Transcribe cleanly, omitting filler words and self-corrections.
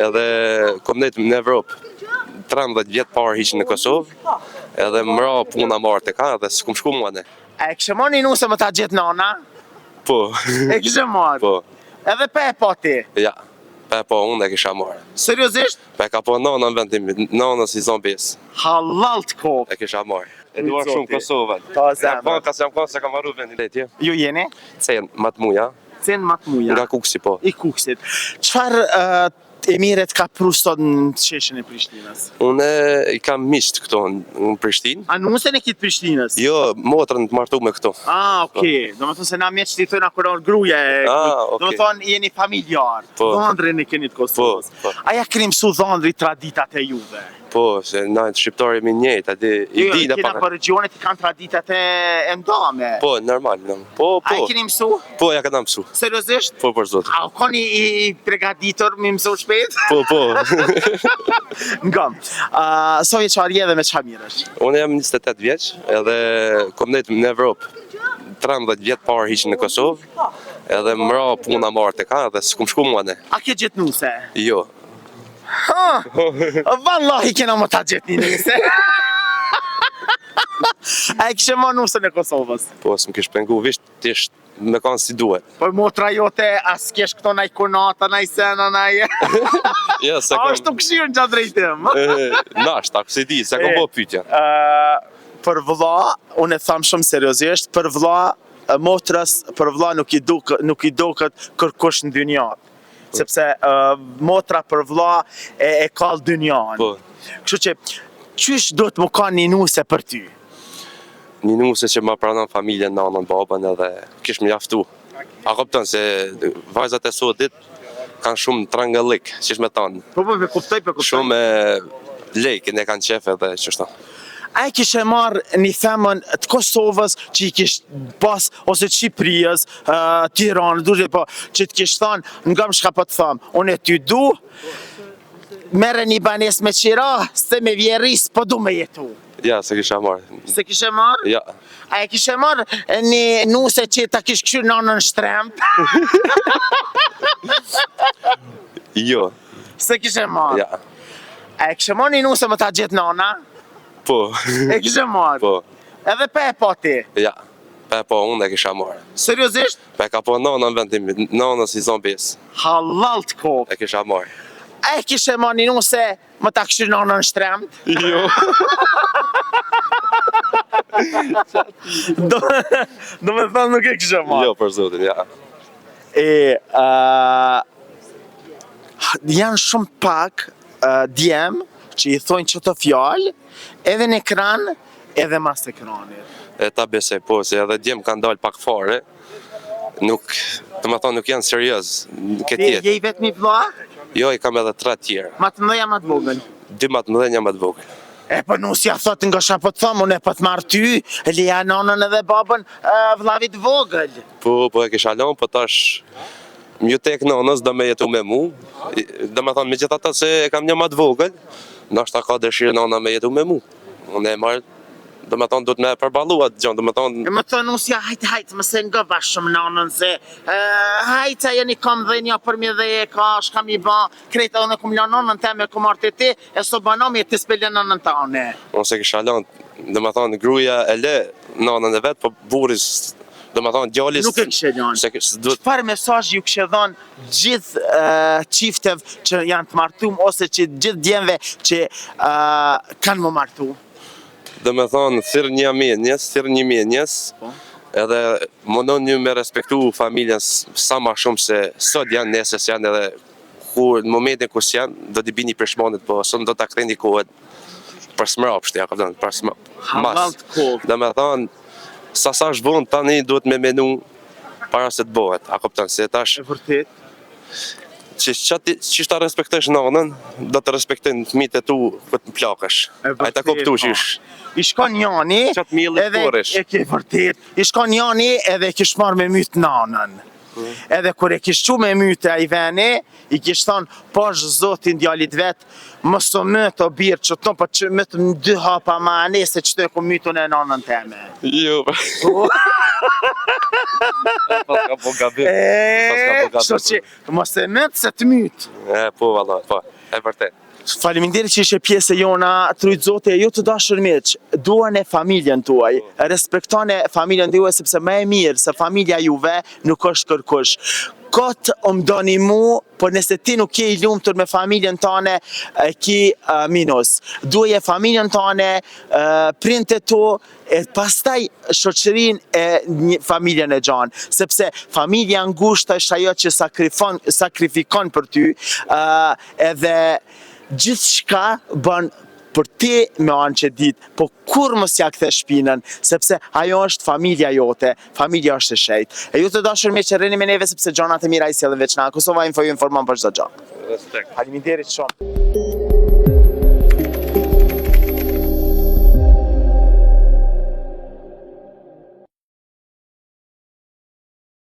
edhe kom nejt në Evropë. 13 vjet parë hiqin në Kosovë, edhe mra puna marrë të ka dhe s'kum shku mua ne. E kështë marrë një nuse më ta gjithë nana? Po. E kështë marrë? Po. Edhe pe e po ti? Ja. Pe po unë e kisha marrë. Seriozisht? Pe ka po nana në vendimit, nana si zombis. Halal të kokë. E kisha marrë. E duar shumë Kosovën. Ta zemë. Ka se jam konë se kam marru vendin letje. Ju jeni? Cen, matë muja. Cen matë muja? Nga Kuksi po. I Kuksit. Qfar emiret ka pru sot në qeshin e Prishtinës? Unë i kam misht këto në Prishtinë. A nusen e kitë Prishtinës? Jo, motrën të martu me këto. Okej. Do më thonë se na mjeq të i thëna kërë gruja e... okej. Do më thonë jeni familjar. Po. Dhondrin e keni të Kosovës. Po. Aja keni mësu dhondri traditat e juve? Po, se na të shqiptarë jemi njëjtë, adi i di në kena pak. për regionet i kanë traditat e ndame. Po, normal, po. A e keni mësu? Po, ja këna mësu. Seriozisht? Po, për zotë. A koni i pregaditor me mësu shpejt? Po. Ngam. So e qarje dhe me qa mirësh? Unë jam 28 vjeç, edhe kom nejt në Evropë. 13 vjet parë hiqin në Kosovë, edhe mra puna marrë të ka dhe s'kum shku mua ne. A ke gjithë nuse? Jo. Vallahi kena më ta gjithë një nuse. A e kishe ma nusën e Kosovës? Po, s'm kish pengu, visht tisht me kanë si duhet. Po motra jote, as kesh këto naj kunata, naj sena, naj... Ja, se A kam... është të këshirë në gjatë drejtim? Nashta, kësi di, se kam bo pytja. Për vëlla, unë e tham shumë seriozisht, për vëlla, motrës, për vëlla nuk i duket kërkush në dynjat. Sepse motra për vëlla e kallë dynjan. Po. Kështu që, qysh do të më ka një nuse për ty? Një nuse që ma pranon familjen, nanën, babën edhe kish më jaftu. A kupton se vajzat e sotit kanë shumë trangëllik, qish me tanë. Po, kuptoj. Shumë lejkin e kanë qef edhe qështu. A e kishe marrë një themën të Kosovës që i kish pas, ose të Shqipërijës, Tiranë, po, që të kish thanë, nga më shka po të thamë, unë e ty du, mere një banes me qira, se me vjeris, po du me jetu. Ja, se kisha marrë. Se kishe marrë? Ja. A e kishe marrë një nuse që ta kish këshyrë nanën shtremp? Jo. Se kishe marrë? Ja. A e kishe marrë një nuse më ta gjithë nana? Po. E kishe marrë? Po. Edhe pe e po ti? Ja. Pe po unë e kisha marrë. Seriozisht? Pe ka po nana në vendimit, nana si zombis. Halal të kokë. E kisha marrë. A e kishe marrë një nuse më ta këshyrë nanën shtremt? Jo. Do me thëmë nuk e kishe marrë. Jo, për zotin, ja. Janë shumë pak djemë që i thonë që të fjallë, edhe në ekran, edhe mas të ekranit. E ta besoj, po, se edhe djemë kanë dalë pak fare, nuk, të më thonë, nuk janë serios në këtë jetë. Je i vetë një vla? Jo, i kam edhe 3 tjerë. Ma të mëdheja ma të vogën? 2 ma të mëdhenja ma të vogën. E për nusja thot nga shka po të thëmë, unë e për të marrë ty, leja nanën edhe babën vlavit vogël. Po, e kisha lanë, po tash, mjë tek nanës do me jetu me mu, do me thonë me gjitha ta se e kam një ma të vogël, nashta ka dëshirë nana me jetu me mu. Unë e marrë, do me thonë, du të me përbalua të gjënë, do me thonë... E më thonë nusja, hajtë, mëse nga bashkë shumë nanën, se hajtë, a jeni kam dhe një për mi dhe e ka, shkam i ba, krejta unë kum la nanën te me kum artë ti, e so banami e të spelja nanën ta une. Unë se kisha lanë, do me thonë, gruja e le nanën e vetë, po buris, do me thonë, djallis... Nuk e kishe lanë. Qëfar mesazh ju kishe dhanë gjithë qiftev që janë të martum, ose që gjithë djemve që kanë më martu? Do me thonë, thirë një mjenjes, edhe mënon një me respektu familjen sa ma shumë se sot janë, nesës janë edhe në momentin kus janë, do t'i bini për shmonit, po sot do t'a këthejnë i kohët për smrapsht, ja, këpëtën, për smrapsht. Do me thonë, sa shvonë tani duhet me menu para se t'bohet, a këpëtën, se tash... E vërtet? Që ta respektesh nanën, do të respektojnë fëmijët e tu këtë më plakësh. A ta kuptu që ish. I shkon njani, Qatë millit koresh. E ke vërtet, i shkon njani edhe kish marrë me mytë nanën. Edhe kur e kish qu me myte ai veni, i kish thonë, pash zotin djalit vet, mos o myt o birë që të po që myt më 2 hapa ma ane se që të e ku mytun e nanën teme. Jo. Paska po gabim. Kështu që mos e myt se të myt. Po valla, po. E vërtet. Faleminderit që ishe pjesë e jona, trujt zote, ju të dashur miq, duani familjen tuaj, respektoni familjen tuaj sepse më e mirë se familja juve nuk është kërkush. Kot o mdoni mu, por nëse ti nuk je i lumtur me familjen tane, ki minus. Duaje familjen tane, prindët tu, e pastaj shoqërinë e familjen e gjanë, sepse familja ngushtë është ajo që sakrifikon për ty, edhe gjithë shka bën për ti me anë që ditë, po kur mos ja kthe shpinën, sepse ajo është familja jote, familja është e shejt. E ju të dashur miq që rrini me neve sepse gjanat e mira i sjellin veç na. Kosova Info ju informon për çdo gjë. Respekt. Faleminderit shumë.